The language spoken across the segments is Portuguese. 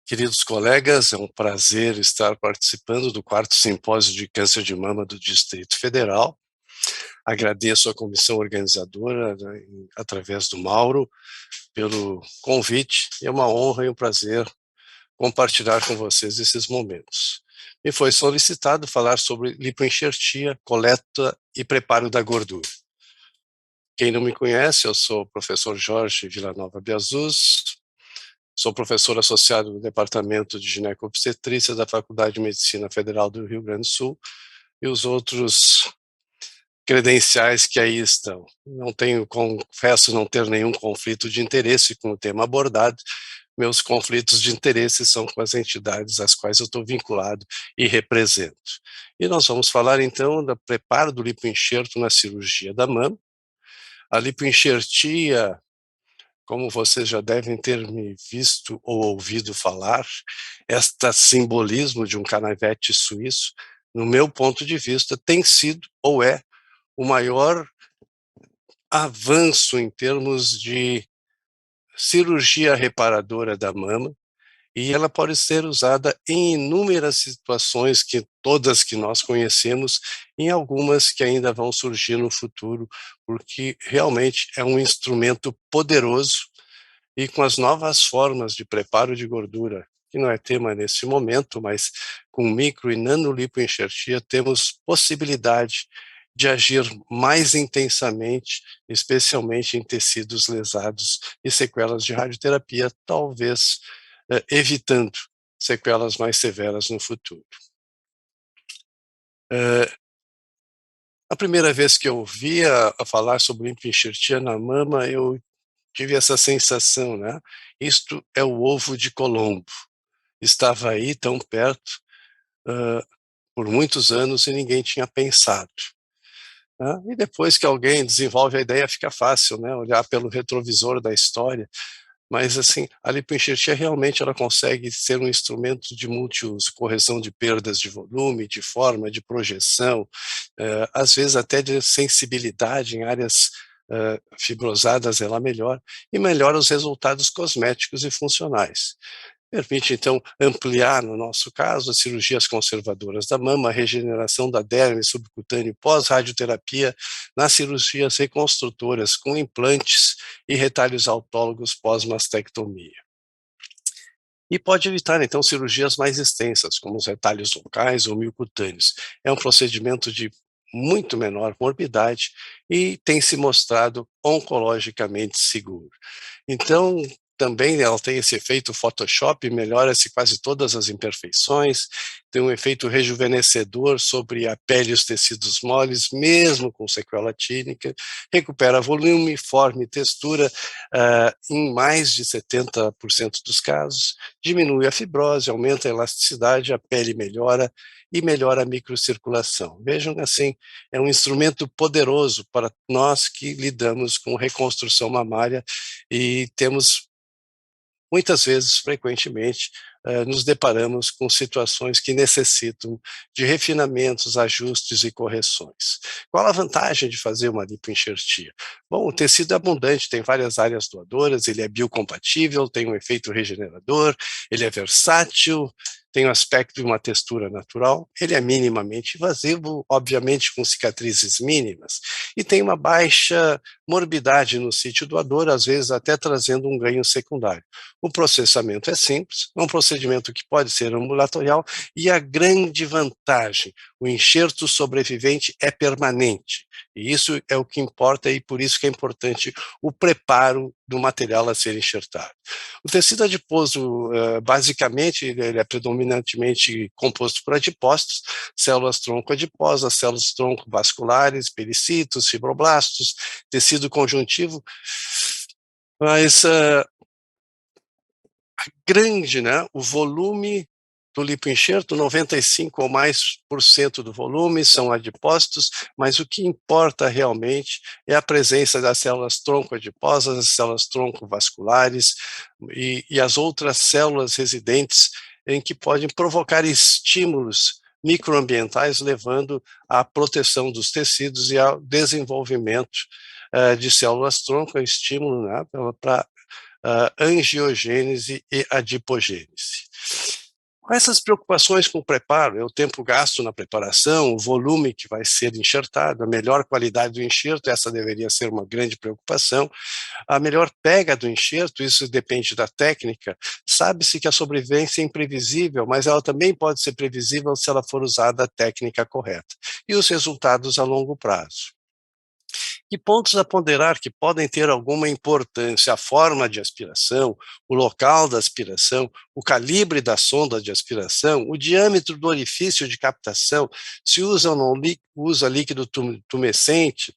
Queridos colegas, é um prazer estar participando do 4º Simpósio de Câncer de Mama do Distrito Federal. Agradeço à comissão organizadora, né, através do Mauro, pelo convite. É uma honra e um prazer compartilhar com vocês esses momentos. Me foi solicitado falar sobre lipoenxertia, coleta e preparo da gordura. Quem não me conhece, eu sou o professor Jorge Villanova Biazuz, sou professor associado do Departamento de Ginecobstetrícia da Faculdade de Medicina Federal do Rio Grande do Sul e os outros credenciais que aí estão. Não tenho, confesso não ter nenhum conflito de interesse com o tema abordado. Meus conflitos de interesse são com as entidades às quais eu estou vinculado e represento. E nós vamos falar então do preparo do lipoenxerto na cirurgia da mama. A lipoenxertia, como vocês já devem ter me visto ou ouvido falar, este simbolismo de um canivete suíço, no meu ponto de vista, tem sido ou é o maior avanço em termos de cirurgia reparadora da mama, e ela pode ser usada em inúmeras situações, que todas que nós conhecemos, em algumas que ainda vão surgir no futuro, porque realmente é um instrumento poderoso. E com as novas formas de preparo de gordura, que não é tema nesse momento, mas com micro e nanolipoenxertia temos possibilidade de agir mais intensamente, especialmente em tecidos lesados e sequelas de radioterapia, talvez evitando sequelas mais severas no futuro. A primeira vez que eu ouvia a falar sobre lipoenxertia na mama, eu tive essa sensação, né? Isto é o ovo de Colombo. Estava aí tão perto por muitos anos e ninguém tinha pensado, né? E depois que alguém desenvolve a ideia, fica fácil, né? Olhar pelo retrovisor da história. Mas assim, a lipoenxertia realmente ela consegue ser um instrumento de multiuso, correção de perdas de volume, de forma, de projeção, às vezes até de sensibilidade em áreas fibrosadas, ela melhora, e melhora os resultados cosméticos e funcionais. Permite, então, ampliar, no nosso caso, as cirurgias conservadoras da mama, a regeneração da derme subcutânea pós-radioterapia, nas cirurgias reconstrutoras com implantes e retalhos autólogos pós-mastectomia. E pode evitar, então, cirurgias mais extensas, como os retalhos locais ou miocutâneos. É um procedimento de muito menor morbidade e tem se mostrado oncologicamente seguro. Então, também ela tem esse efeito Photoshop, melhora-se quase todas as imperfeições, tem um efeito rejuvenescedor sobre a pele e os tecidos moles, mesmo com sequela tínica, recupera volume, forma e textura em mais de 70% dos casos, diminui a fibrose, aumenta a elasticidade, a pele melhora e melhora a microcirculação. Vejam assim, é um instrumento poderoso para nós que lidamos com reconstrução mamária e temos muitas vezes, frequentemente, nos deparamos com situações que necessitam de refinamentos, ajustes e correções. Qual a vantagem de fazer uma lipoenxertia? Bom, o tecido é abundante, tem várias áreas doadoras, ele é biocompatível, tem um efeito regenerador, ele é versátil, tem o aspecto de uma textura natural, ele é minimamente invasivo, obviamente com cicatrizes mínimas, e tem uma baixa morbidade no sítio doador, às vezes até trazendo um ganho secundário. O processamento é simples, é um procedimento que pode ser ambulatorial e a grande vantagem, o enxerto sobrevivente é permanente. E isso é o que importa e por isso que é importante o preparo do material a ser enxertado. O tecido adiposo, basicamente, ele é predominantemente composto por adipócitos, células tronco adiposas, células tronco vasculares, pericitos, fibroblastos, tecido conjuntivo, mas grande, né? O volume do lipoenxerto, 95 ou mais por cento do volume são adipócitos, mas o que importa realmente é a presença das células tronco adiposas, as células tronco vasculares e as outras células residentes em que podem provocar estímulos microambientais, levando à proteção dos tecidos e ao desenvolvimento de células tronco, estímulo, né, para angiogênese e adipogênese. Com essas preocupações com o preparo, é o tempo gasto na preparação, o volume que vai ser enxertado, a melhor qualidade do enxerto, essa deveria ser uma grande preocupação, a melhor pega do enxerto, isso depende da técnica. Sabe-se que a sobrevivência é imprevisível, mas ela também pode ser previsível se ela for usada a técnica correta. E os resultados a longo prazo. Que pontos a ponderar que podem ter alguma importância? A forma de aspiração, o local da aspiração, o calibre da sonda de aspiração, o diâmetro do orifício de captação, se usa ou não usa líquido tumescente,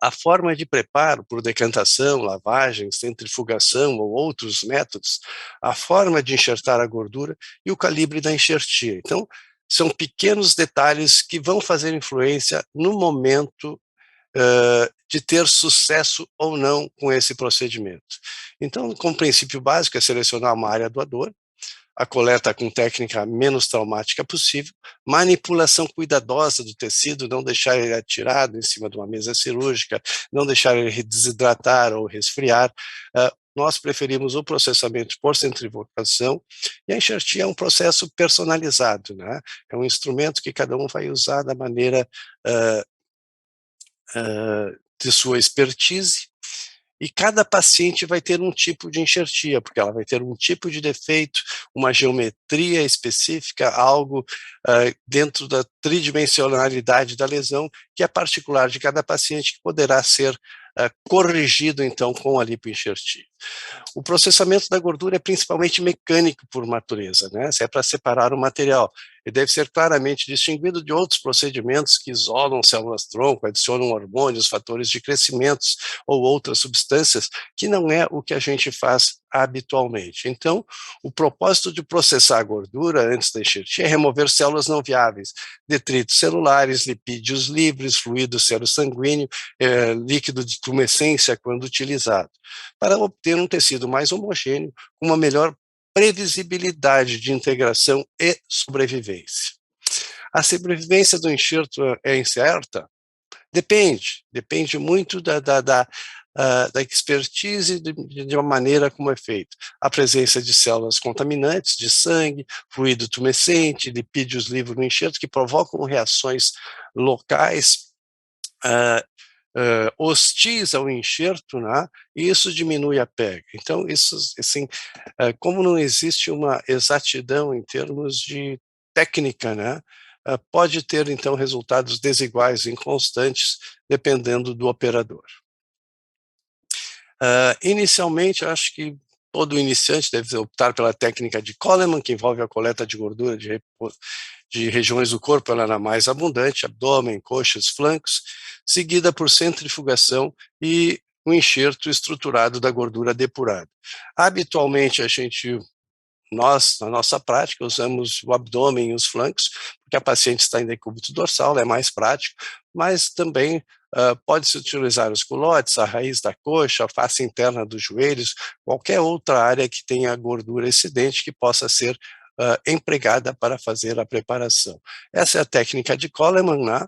a forma de preparo por decantação, lavagem, centrifugação ou outros métodos, a forma de enxertar a gordura e o calibre da enxertia. Então, são pequenos detalhes que vão fazer influência no momento de ter sucesso ou não com esse procedimento. Então, como princípio básico, é selecionar uma área doadora, a coleta com técnica menos traumática possível, manipulação cuidadosa do tecido, não deixar ele atirado em cima de uma mesa cirúrgica, não deixar ele desidratar ou resfriar. Nós preferimos o processamento por centrifugação, e a enxertia é um processo personalizado, né? É um instrumento que cada um vai usar da maneira uh, de sua expertise, e cada paciente vai ter um tipo de enxertia, porque ela vai ter um tipo de defeito, uma geometria específica, algo dentro da tridimensionalidade da lesão, que é particular de cada paciente, que poderá ser corrigido, então, com a lipoenxertia. O processamento da gordura é principalmente mecânico por natureza, né? Se é para separar o material, ele deve ser claramente distinguido de outros procedimentos que isolam células-tronco, adicionam hormônios, fatores de crescimento ou outras substâncias, que não é o que a gente faz habitualmente. Então, o propósito de processar a gordura antes da enxertia é remover células não viáveis, detritos celulares, lipídios livres, fluido sanguíneo, líquido de tumescência quando utilizado, para obter um tecido mais homogêneo, com uma melhor previsibilidade de integração e sobrevivência. A sobrevivência do enxerto é incerta? Depende muito da expertise de uma maneira como é feito. A presença de células contaminantes, de sangue, fluido tumescente, lipídios livres no enxerto, que provocam reações locais hostis ao enxerto, né? E isso diminui a pega. Então, isso, assim, como não existe uma exatidão em termos de técnica, né? Pode ter, então, resultados desiguais, inconstantes, dependendo do operador. Inicialmente, eu acho que todo iniciante deve optar pela técnica de Coleman, que envolve a coleta de gordura de regiões do corpo, ela era mais abundante, abdômen, coxas, flancos, seguida por centrifugação e o enxerto estruturado da gordura depurada. Habitualmente, nós, na nossa prática, usamos o abdômen e os flancos, porque a paciente está em decúbito dorsal, é mais prático, mas também pode-se utilizar os culotes, a raiz da coxa, a face interna dos joelhos, qualquer outra área que tenha gordura excedente que possa ser empregada para fazer a preparação. Essa é a técnica de Coleman, né?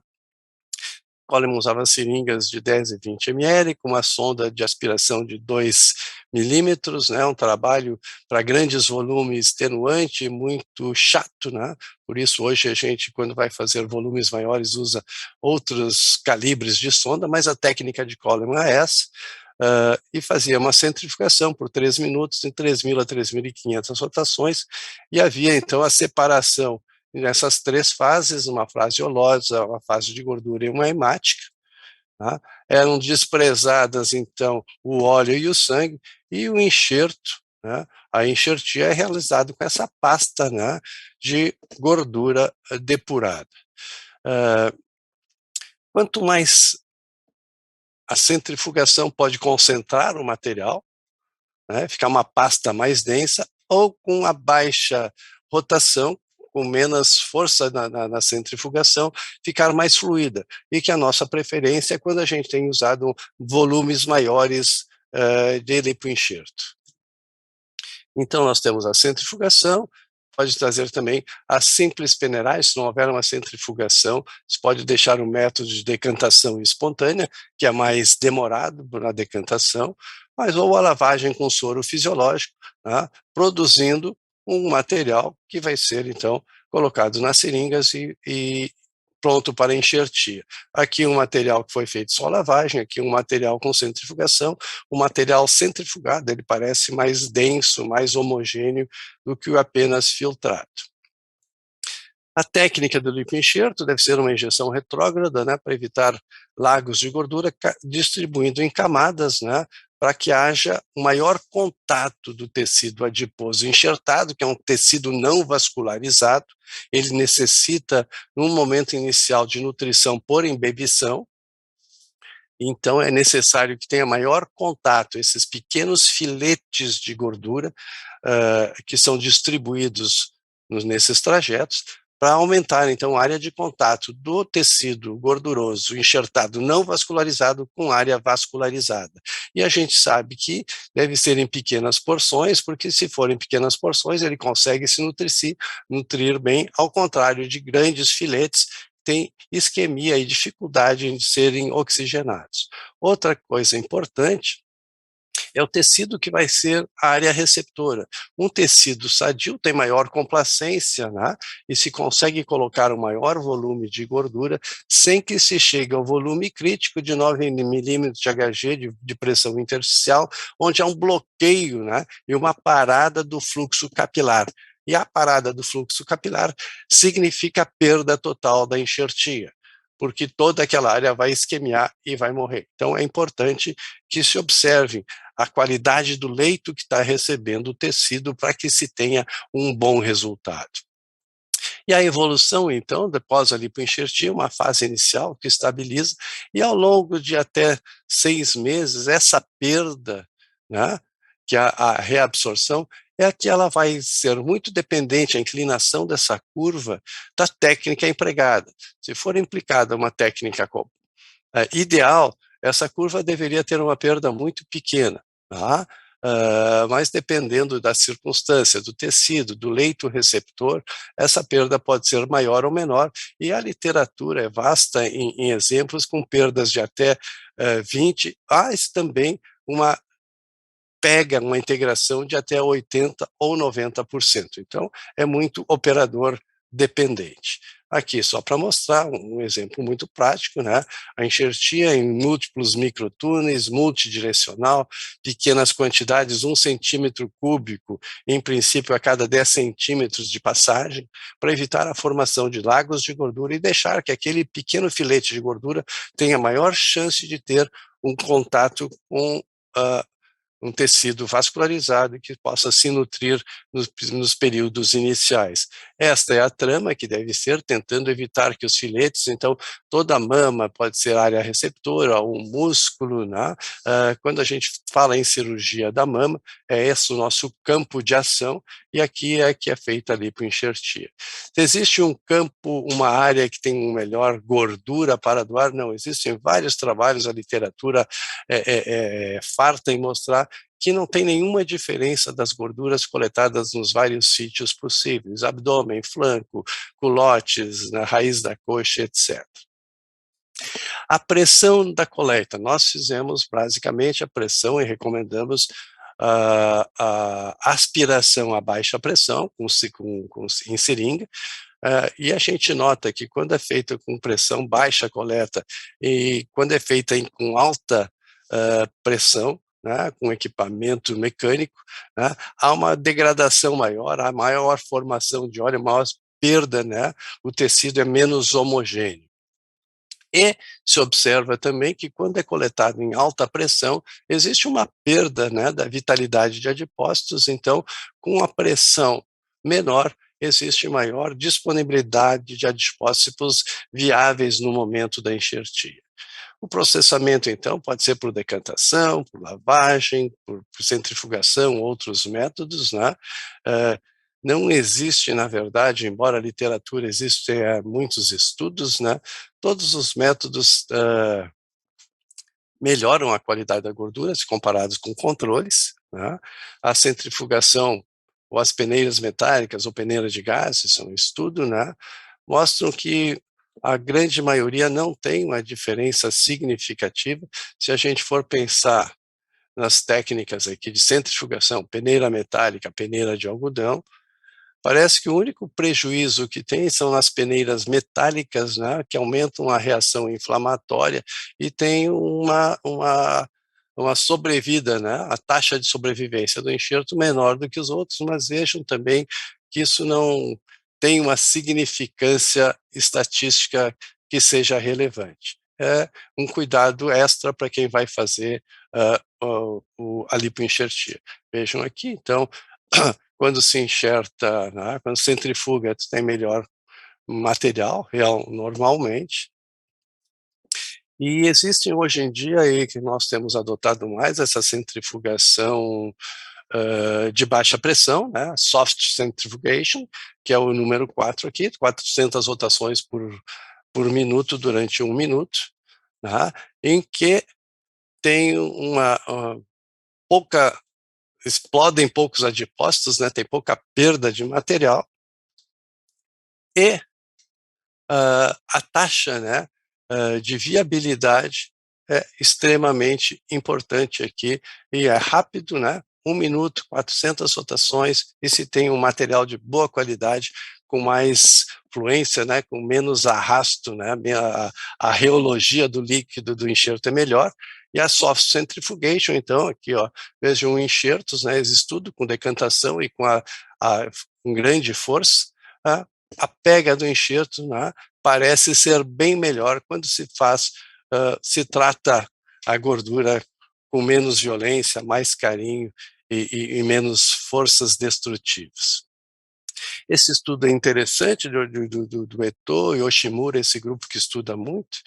Coleman usava seringas de 10 e 20 ml, com uma sonda de aspiração de 2 milímetros, né, um trabalho para grandes volumes extenuante, muito chato, né, por isso hoje a gente, quando vai fazer volumes maiores, usa outros calibres de sonda, mas a técnica de Coleman é essa, e fazia uma centrifugação por 3 minutos, em 3.000 a 3.500 rotações, e havia então a separação nessas 3 fases, uma fase olosa, uma fase de gordura e uma hemática, tá? Eram desprezadas, então, o óleo e o sangue, e o enxerto, né? A enxertia é realizada com essa pasta, né, de gordura depurada. Quanto mais a centrifugação pode concentrar o material, né, ficar uma pasta mais densa, ou com a baixa rotação, com menos força na centrifugação, ficar mais fluida, e que a nossa preferência é quando a gente tem usado volumes maiores de lipoenxerto. Então, nós temos a centrifugação, pode trazer também as simples peneirais, se não houver uma centrifugação, você pode deixar o método de decantação espontânea, que é mais demorado na decantação, mas ou a lavagem com soro fisiológico, né, produzindo um material que vai ser, então, colocado nas seringas e pronto para enxertia. Aqui um material que foi feito só lavagem, aqui um material com centrifugação, o material centrifugado, ele parece mais denso, mais homogêneo do que o apenas filtrado. A técnica do lipoenxerto deve ser uma injeção retrógrada, né, para evitar lagos de gordura, distribuindo em camadas, né, para que haja um maior contato do tecido adiposo enxertado, que é um tecido não vascularizado. Ele necessita, num momento inicial de nutrição por embebição, então é necessário que tenha maior contato, esses pequenos filetes de gordura, que são distribuídos nesses trajetos, para aumentar, então, a área de contato do tecido gorduroso enxertado não vascularizado com área vascularizada. E a gente sabe que deve ser em pequenas porções, porque se for em pequenas porções, ele consegue se nutrir bem, ao contrário de grandes filetes, tem isquemia e dificuldade em serem oxigenados. Outra coisa importante é o tecido que vai ser a área receptora. Um tecido sadio tem maior complacência, né? E se consegue colocar um maior volume de gordura sem que se chegue ao volume crítico de 9 milímetros de Hg de pressão intersticial, onde há um bloqueio, né? E uma parada do fluxo capilar. E a parada do fluxo capilar significa a perda total da enxertia, porque toda aquela área vai isquemiar e vai morrer. Então é importante que se observe a qualidade do leito que está recebendo o tecido para que se tenha um bom resultado. E a evolução, então, após a lipoenxertia, uma fase inicial que estabiliza, e ao longo de até 6 meses, essa perda, né, que a reabsorção, é que ela vai ser muito dependente, a inclinação dessa curva, da técnica empregada. Se for implicada uma técnica ideal, essa curva deveria ter uma perda muito pequena, tá? Mas dependendo da circunstância, do tecido, do leito receptor, essa perda pode ser maior ou menor, e a literatura é vasta em exemplos com perdas de até 20, mas também uma integração de até 80% ou 90%. Então, é muito operador dependente. Aqui, só para mostrar um exemplo muito prático, né? A enxertia em múltiplos microtúneis, multidirecional, pequenas quantidades, 1 cm3, em princípio a cada 10 centímetros de passagem, para evitar a formação de lagos de gordura e deixar que aquele pequeno filete de gordura tenha maior chance de ter um contato com uh, um tecido vascularizado que possa se nutrir nos períodos iniciais. Esta é a trama que deve ser, tentando evitar que os filetes, então, toda a mama pode ser área receptora, ou um músculo, né? Quando a gente fala em cirurgia da mama, é esse o nosso campo de ação, e aqui é que é feita a lipoenxertia. Existe um campo, uma área que tem melhor gordura para doar? Não, existem vários trabalhos, a literatura é farta em mostrar que não tem nenhuma diferença das gorduras coletadas nos vários sítios possíveis, abdômen, flanco, culotes, na raiz da coxa, etc. A pressão da coleta, nós fizemos basicamente a pressão e recomendamos a aspiração a baixa pressão, em seringa, e a gente nota que quando é feita com pressão baixa coleta e quando é feita com alta pressão, né, com equipamento mecânico, né, há uma degradação maior, há maior formação de óleo, maior perda, né, o tecido é menos homogêneo. E se observa também que quando é coletado em alta pressão, existe uma perda, né, da vitalidade de adipócitos, então, com a pressão menor, existe maior disponibilidade de adipócitos viáveis no momento da enxertia. O processamento, então, pode ser por decantação, por lavagem, por centrifugação, outros métodos, né? Não existe, na verdade, embora a literatura existe muitos estudos, né? Todos os métodos melhoram a qualidade da gordura se comparados com controles, né? A centrifugação ou as peneiras metálicas ou peneiras de gases, é um estudo, né? Mostram que a grande maioria não tem uma diferença significativa se a gente for pensar nas técnicas aqui de centrifugação, peneira metálica, peneira de algodão, Parece que o único prejuízo que tem são as peneiras metálicas, né, que aumentam a reação inflamatória e tem uma sobrevida, né, a taxa de sobrevivência do enxerto menor do que os outros, mas vejam também que isso não tem uma significância estatística que seja relevante. É um cuidado extra para quem vai fazer a lipoenxertia. Vejam aqui, então, quando se enxerta, né, quando centrifuga, tu tem melhor material real normalmente. E existem hoje em dia aí que nós temos adotado mais essa centrifugação de baixa pressão, né, soft centrifugation, que é o número 4 aqui, 400 rotações por minuto durante 1 minuto, né, em que tem pouca, explodem poucos adipócitos, né, tem pouca perda de material, e a taxa, né, de viabilidade é extremamente importante aqui, e é rápido, né, 1 minuto, 400 rotações, e se tem um material de boa qualidade, com mais fluência, né, com menos arrasto, né, a reologia do líquido do enxerto é melhor, e a soft centrifugation, então, aqui, ó, vejam enxertos, né, existe tudo com decantação e com grande força, a pega do enxerto, né, parece ser bem melhor quando se trata a gordura com menos violência, mais carinho e menos forças destrutivas. Esse estudo é interessante do Eto'o e Yoshimura, esse grupo que estuda muito,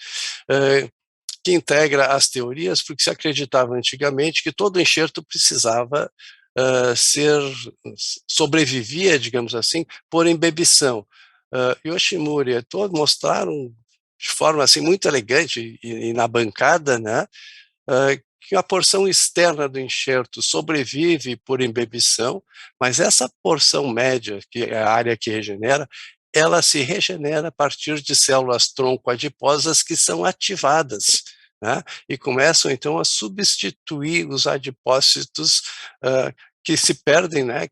que integra as teorias, porque se acreditava antigamente que todo enxerto precisava ser, sobrevivia, digamos assim, por embebição. Yoshimura e Eto'o mostraram de forma assim muito elegante e na bancada, né, que a porção externa do enxerto sobrevive por embebição, mas essa porção média, que é a área que regenera, ela se regenera a partir de células tronco adiposas que são ativadas, né, e começam então a substituir os adipócitos que se perdem, né,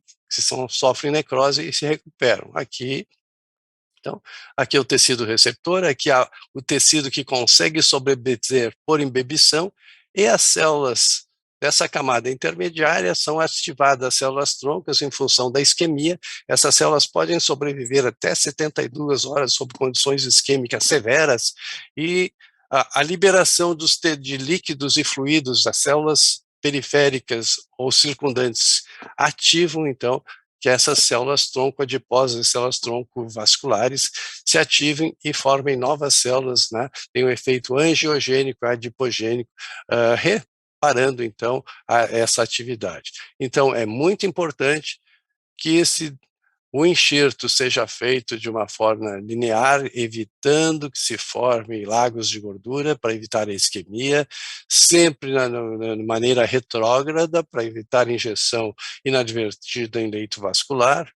sofrem necrose e se recuperam. Aqui, então, aqui é o tecido receptor, aqui há o tecido que consegue sobreviver por embebição, e as células dessa camada intermediária são ativadas as células troncas em função da isquemia. Essas células podem sobreviver até 72 horas sob condições isquêmicas severas, e a liberação de líquidos e fluidos das células periféricas ou circundantes ativam, então, que essas células tronco adiposas, células tronco vasculares, se ativem e formem novas células, né? Tem um efeito angiogênico, adipogênico, reparando então essa atividade. Então é muito importante que o enxerto seja feito de uma forma linear, evitando que se formem lagos de gordura para evitar a isquemia, sempre na maneira retrógrada para evitar injeção inadvertida em leito vascular.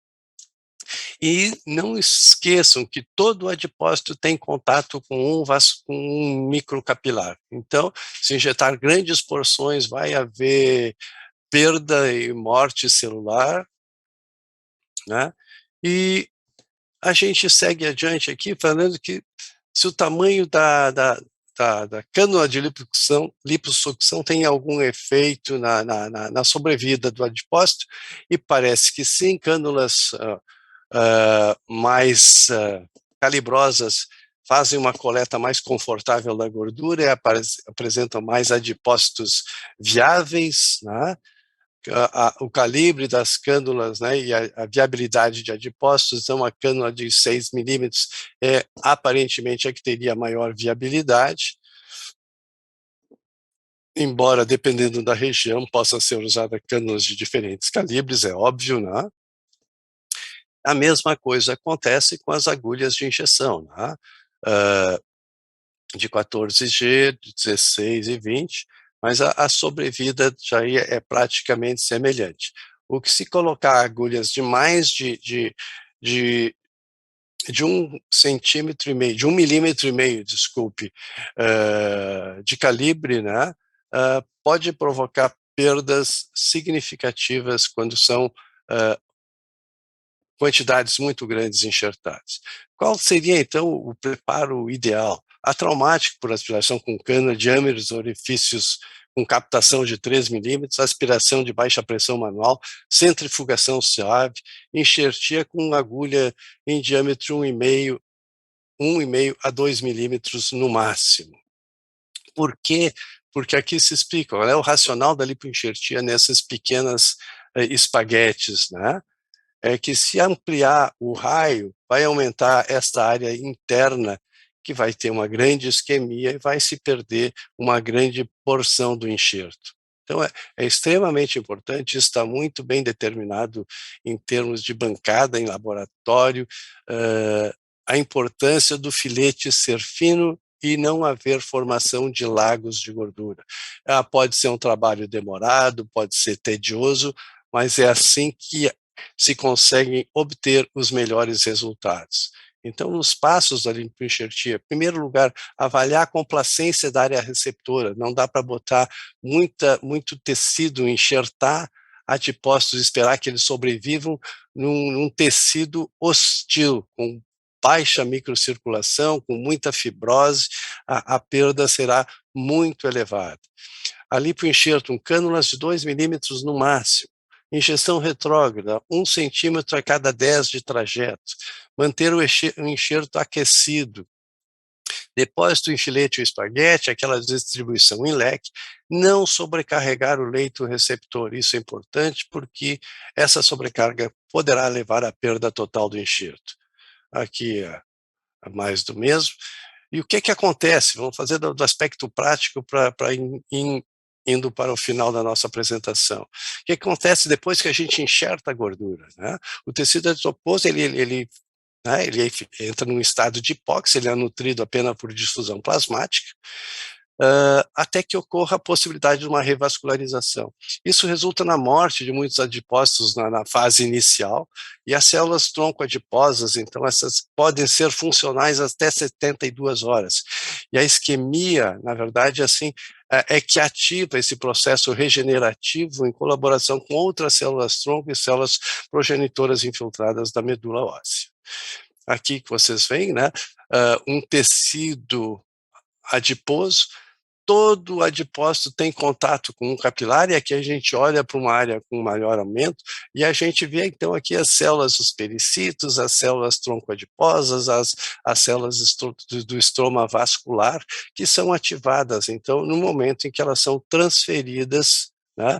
E não esqueçam que todo adipócito tem contato com um microcapilar. Então, se injetar grandes porções, vai haver perda e morte celular, né? E a gente segue adiante aqui falando que se o tamanho da cânula de liposucção tem algum efeito na sobrevida do adipócito, e parece que sim, cânulas mais calibrosas fazem uma coleta mais confortável da gordura e apresentam mais adipócitos viáveis, né? O calibre das cânulas, né, e a viabilidade de adipócitos, então uma cânula de 6 milímetros é aparentemente a que teria maior viabilidade, embora dependendo da região possa ser usada cânulas de diferentes calibres, é óbvio, né? A mesma coisa acontece com as agulhas de injeção, né? De 14G, de 16 e 20, mas a sobrevida já é praticamente semelhante. O que se colocar agulhas de mais de, de 1,5 cm, de 1,5 mm, desculpe, de calibre, né, pode provocar perdas significativas quando são quantidades muito grandes enxertadas. Qual seria, então, o preparo ideal? Atraumático por aspiração com cânula, diâmetros orifícios com captação de 3 milímetros, aspiração de baixa pressão manual, centrifugação suave, enxertia com agulha em diâmetro 1,5 a 2 milímetros no máximo. Por quê? Porque aqui se explica, qual é o racional da lipoenxertia nessas pequenas espaguetes, né? É que se ampliar o raio, vai aumentar esta área interna, que vai ter uma grande isquemia e vai se perder uma grande porção do enxerto. Então, é extremamente importante, isso está muito bem determinado em termos de bancada em laboratório, a importância do filete ser fino e não haver formação de lagos de gordura. Pode ser um trabalho demorado, pode ser tedioso, mas é assim que se conseguem obter os melhores resultados. Então, nos passos da lipoenxertia, em primeiro lugar, avaliar a complacência da área receptora. Não dá para botar muito tecido, enxertar adipócitos, esperar que eles sobrevivam num tecido hostil, com baixa microcirculação, com muita fibrose, a perda será muito elevada. A lipoenxerto, cânulas de 2 milímetros no máximo. Injeção retrógrada, 1 centímetro a cada 10 de trajeto. Manter o enxerto aquecido. Depósito em filete ou espaguete, aquela distribuição em leque. Não sobrecarregar o leito receptor. Isso é importante porque essa sobrecarga poderá levar à perda total do enxerto. Aqui mais do mesmo. E o que acontece? Vamos fazer do aspecto prático para indo para o final da nossa apresentação. O que acontece depois que a gente enxerta a gordura? Né? O tecido adiposo, ele entra num estado de hipóxia, ele é nutrido apenas por difusão plasmática, até que ocorra a possibilidade de uma revascularização. Isso resulta na morte de muitos adipócitos na fase inicial, e as células tronco adiposas, então, essas podem ser funcionais até 72 horas. E a isquemia, na verdade, assim, é que ativa esse processo regenerativo em colaboração com outras células tronco e células progenitoras infiltradas da medula óssea. Aqui que vocês veem, né, um tecido adiposo, todo adipócito tem contato com um capilar, e aqui a gente olha para uma área com maior aumento, e a gente vê então aqui as células dos pericitos, as células troncoadiposas, as células do estroma vascular, que são ativadas, então, no momento em que elas são transferidas, né,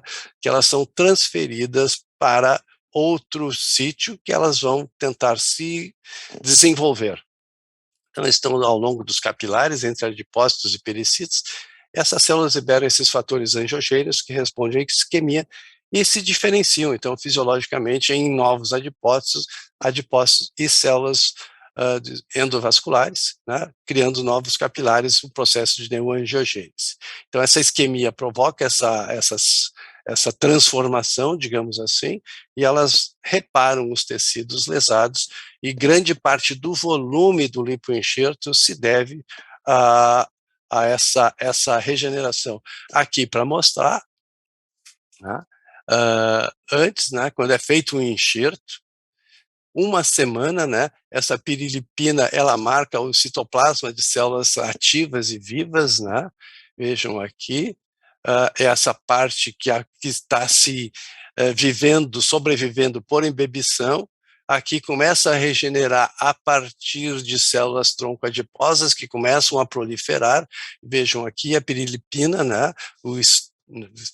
para outro sítio, que elas vão tentar se desenvolver. Então, estão ao longo dos capilares, entre adipócitos e pericitos. Essas células liberam esses fatores angiogênios que respondem à isquemia e se diferenciam, então, fisiologicamente, em novos adipócitos e células endovasculares, né, criando novos capilares, o processo de neoangiogênese. Então, essa isquemia provoca essa transformação, digamos assim, e elas reparam os tecidos lesados, e grande parte do volume do lipoenxerto se deve a essa regeneração. Aqui para mostrar, né, antes, né, quando é feito um enxerto, uma semana, né, essa pirilipina, ela marca o citoplasma de células ativas e vivas, né, vejam aqui, essa parte que está se sobrevivendo por embebição, aqui começa a regenerar a partir de células troncoadiposas que começam a proliferar, vejam aqui a pirilipina, né,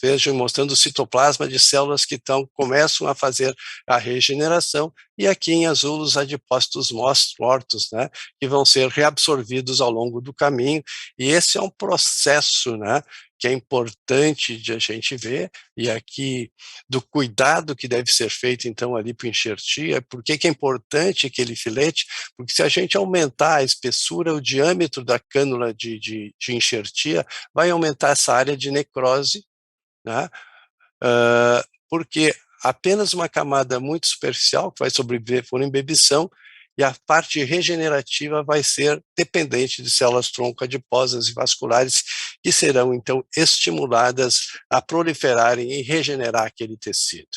vejam mostrando o citoplasma de células que começam a fazer a regeneração, e aqui em azul os adipócitos mortos, né, que vão ser reabsorvidos ao longo do caminho, e esse é um processo, né, que é importante de a gente ver, e aqui do cuidado que deve ser feito, então, ali para enxertia. Por que é importante aquele filete? Porque se a gente aumentar a espessura, o diâmetro da cânula de enxertia, vai aumentar essa área de necrose, né? Porque apenas uma camada muito superficial que vai sobreviver por embebição, e a parte regenerativa vai ser dependente de células tronco adiposas e vasculares, que serão então estimuladas a proliferarem e regenerar aquele tecido.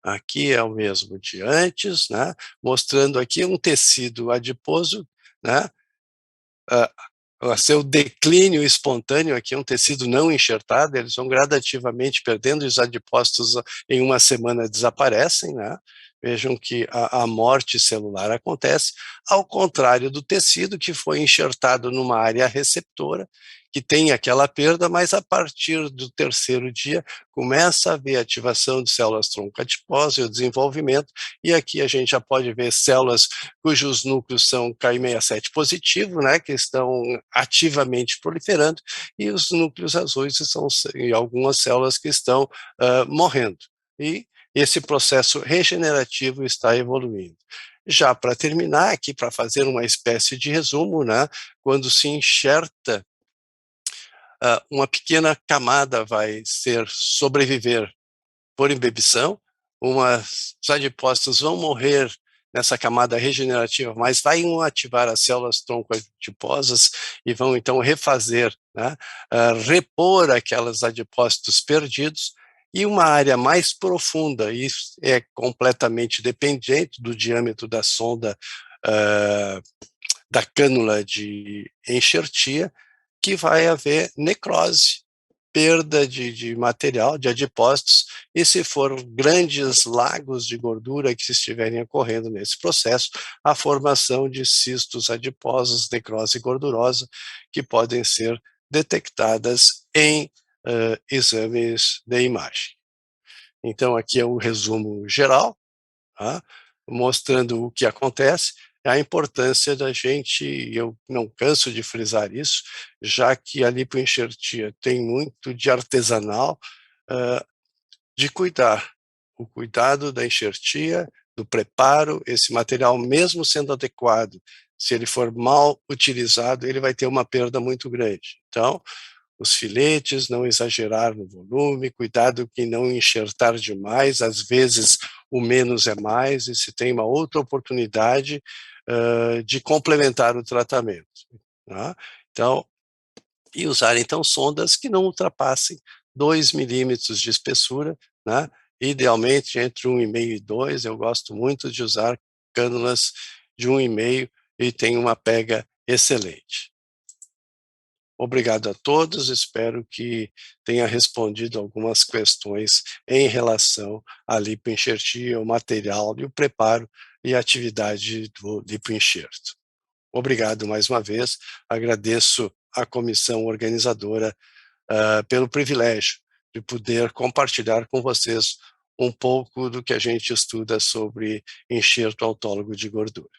Aqui é o mesmo de antes, né, mostrando aqui um tecido adiposo, né, ah, o seu declínio espontâneo aqui é um tecido não enxertado, eles vão gradativamente perdendo, os adipócitos em uma semana desaparecem, né. Vejam que a morte celular acontece, ao contrário do tecido que foi enxertado numa área receptora, que tem aquela perda, mas a partir do terceiro dia começa a haver ativação de células tronco adipose, o desenvolvimento, e aqui a gente já pode ver células cujos núcleos são Ki67 positivo, né, que estão ativamente proliferando, e os núcleos azuis são e algumas células que estão morrendo. E esse processo regenerativo está evoluindo. Já para terminar aqui, para fazer uma espécie de resumo, né, quando se enxerta, uma pequena camada vai sobreviver por imbibição, os adipócitos vão morrer nessa camada regenerativa, mas vão ativar as células tronco adiposas e vão então refazer, né, repor aquelas adipócitos perdidos, e uma área mais profunda, isso é completamente dependente do diâmetro da sonda, ah, da cânula de enxertia, que vai haver necrose, perda de material, de adipócitos, e se for grandes lagos de gordura que estiverem ocorrendo nesse processo, a formação de cistos adiposos, necrose gordurosa, que podem ser detectadas em exames de imagem. Então aqui é um resumo geral, tá, mostrando o que acontece, a importância da gente, e eu não canso de frisar isso, já que a lipoenxertia tem muito de artesanal, hã, de cuidar, o cuidado da enxertia, do preparo, esse material mesmo sendo adequado, se ele for mal utilizado, ele vai ter uma perda muito grande. Então, os filetes, não exagerar no volume, cuidado que não enxertar demais, às vezes o menos é mais, e se tem uma outra oportunidade de complementar o tratamento, tá? Então, e usar então sondas que não ultrapassem 2 milímetros de espessura, né, idealmente entre 1,5 e 2, eu gosto muito de usar cânulas de 1,5 e tem uma pega excelente. Obrigado a todos, espero que tenha respondido algumas questões em relação à lipoenxertia, o material e o preparo e a atividade do lipoenxerto. Obrigado mais uma vez, agradeço à comissão organizadora, pelo privilégio de poder compartilhar com vocês um pouco do que a gente estuda sobre enxerto autólogo de gordura.